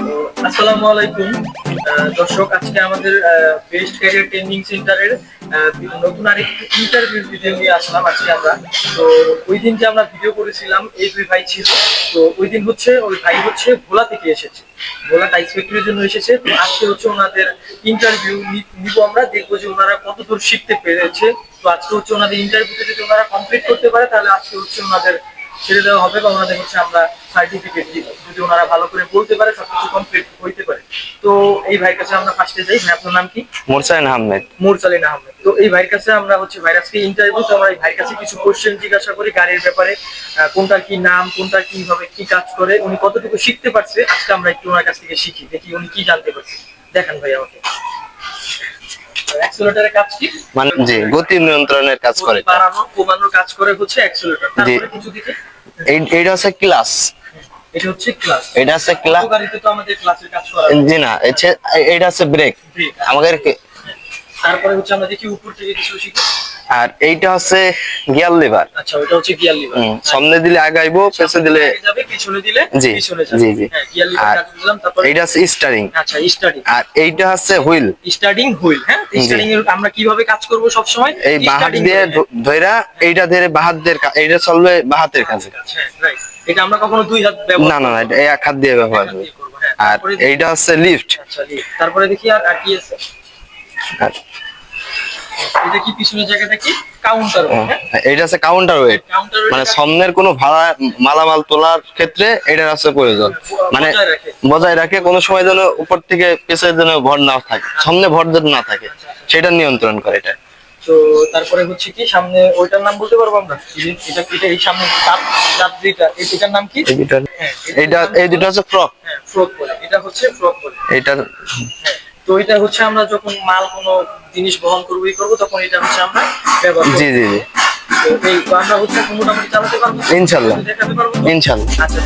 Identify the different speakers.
Speaker 1: আসসালামু আলাইকুম দর্শক, আজকে আমাদের বেস্ট ক্যারিয়ার ট্রেনিং সেন্টারের নতুন আরেকটি ইন্টারভিউ ভিডিও নিয়ে আসলাম আজকে আমরা। তো ওই দিন যে আমরা ভিডিও করেছিলাম, এই দুই ভাই ছিল। তো ওই দিন হচ্ছে ওই ভাই হচ্ছে ভোলা থেকে এসেছে, ভোলা টাইস ফ্যাক্টরির জন্য এসেছে। তো আজকে হচ্ছে ওনাদের ইন্টারভিউ নিব, আমরা দেখবো যে ওনারা কতদূর শিখতে পেরেছে। তো আজকে হচ্ছে ওনাদের ইন্টারভিউতে যদি ওনারা কমপ্লিট করতে পারে, তাহলে আজকে হচ্ছে ওনাদের ছেড়ে দেওয়া হবে, বা ওনাদের হচ্ছে আমরা সার্টিফিকেট দিব, যদি ওনারা ভালো করে বলতে পারে, সবকিছু কমপ্লিট হইতে পারে। তো এই ভাইয়ের কাছে আমরা ফার্স্টে যাই। ভাই, আপনার নাম কি?
Speaker 2: মোরসালিন আহমেদ।
Speaker 1: মুরসালিন আহমেদ। তো এই ভাইয়ের কাছে আমরা হচ্ছে ভাইরাসকে ইন্টারভিউ, তো আমরা এই ভাইয়ের কাছে কিছু কোশ্চেন জিজ্ঞাসা করি গাড়ির ব্যাপারে, কোনটার কি নাম, কোনটার কিভাবে কি কাজ করে, উনি কতটুকু শিখতে পারছে। আজকে আমরা একটু ওনার কাছ থেকে শিখি, দেখি উনি কি জানতে পারছে। দেখান ভাই আমাকে। অ্যাক্সেলারেটরের কাজ কি?
Speaker 2: মানে জি, গতি নিয়ন্ত্রণের কাজ করে,
Speaker 1: বাড়ানো কমানোর কাজ করে হচ্ছে অ্যাক্সেলারেটর। তারপরে কিছু দিকে
Speaker 2: এইটা হচ্ছে ক্লাস,
Speaker 1: এটা হচ্ছে ক্লাস,
Speaker 2: এটা হচ্ছে ক্লাস।
Speaker 1: গাড়িতে তো আমাদের ক্লাসের কাজ করা
Speaker 2: জি না, এটা হচ্ছে ব্রেক আমাদের।
Speaker 1: তারপরে হচ্ছে আমরা দেখি উপর থেকে কিছু শিখি।
Speaker 2: আর এইটা হচ্ছে গিয়ার লিভার।
Speaker 1: আচ্ছা, ওটা হচ্ছে গিয়ার লিভার।
Speaker 2: সামনে দিলে আগাইবো, পেছনে দিলে
Speaker 1: যাবে, পিছনে দিলে
Speaker 2: জি
Speaker 1: পিছনে যাবে।
Speaker 2: জি জি।
Speaker 1: হ্যাঁ, গিয়ার লিভার কাজ দিলাম। তারপর
Speaker 2: এইটা হচ্ছে স্টারিং।
Speaker 1: আচ্ছা, স্টার্টিং।
Speaker 2: আর এইটা হচ্ছে হুইল,
Speaker 1: স্টার্টিং হুইল। হ্যাঁ, স্টার্টিং এর আমরা কিভাবে কাজ করব সব সময়?
Speaker 2: এই বাহাত দিয়ে ধইরা, এইটা ধরে বাহাত দিয়ে, এটা চলবে বাহাতের কাছে।
Speaker 1: হ্যাঁ, রাইট। এটা আমরা কখনো দুই হাত ব্যবহার
Speaker 2: না না না, এটা এক হাত দিয়ে ব্যবহার করি। আর এইটা হচ্ছে লিফট।
Speaker 1: আচ্ছা, লিফট। তারপরে দেখি আর কি আছে।
Speaker 2: আর
Speaker 1: এটা কি পিছনের জায়গাটা কি? কাউন্টার।
Speaker 2: এটা হচ্ছে কাউন্টার ওয়েট, মানে সামনের কোনো ভাড়া মালামাল তোলার ক্ষেত্রে এটা আছে প্রয়োজন, মানে বজায় রাখে, কোনো সময় যেন উপর থেকে পেছনের যেন ভর না থাকে, সামনে ভর যেন না থাকে, সেটা নিয়ন্ত্রণ করে এটা।
Speaker 1: তো তারপরে হচ্ছে কি সামনে, ওইটার নাম বলতে পারবো আমরা? এটা এটা এই সামনে যাত্রীটা, এটার নাম কি?
Speaker 2: এটা এই দুটো হচ্ছে ফ্রক।
Speaker 1: হ্যাঁ, ফ্রক বলে। এটা হচ্ছে ফ্রক বলে
Speaker 2: এটা।
Speaker 1: হ্যাঁ, তো এটা হচ্ছে আমরা যখন মাল কোনো জিনিস বহন করবো তখন এটা হচ্ছে আমরা ব্যবহার করব।
Speaker 2: জি জি জি।
Speaker 1: তো এই আমরা হচ্ছে মোটামুটি চালাতে পারবো
Speaker 2: ইনশাআল্লাহ,
Speaker 1: দেখাতে পারবো
Speaker 2: ইনশাআল্লাহ।
Speaker 1: আচ্ছা।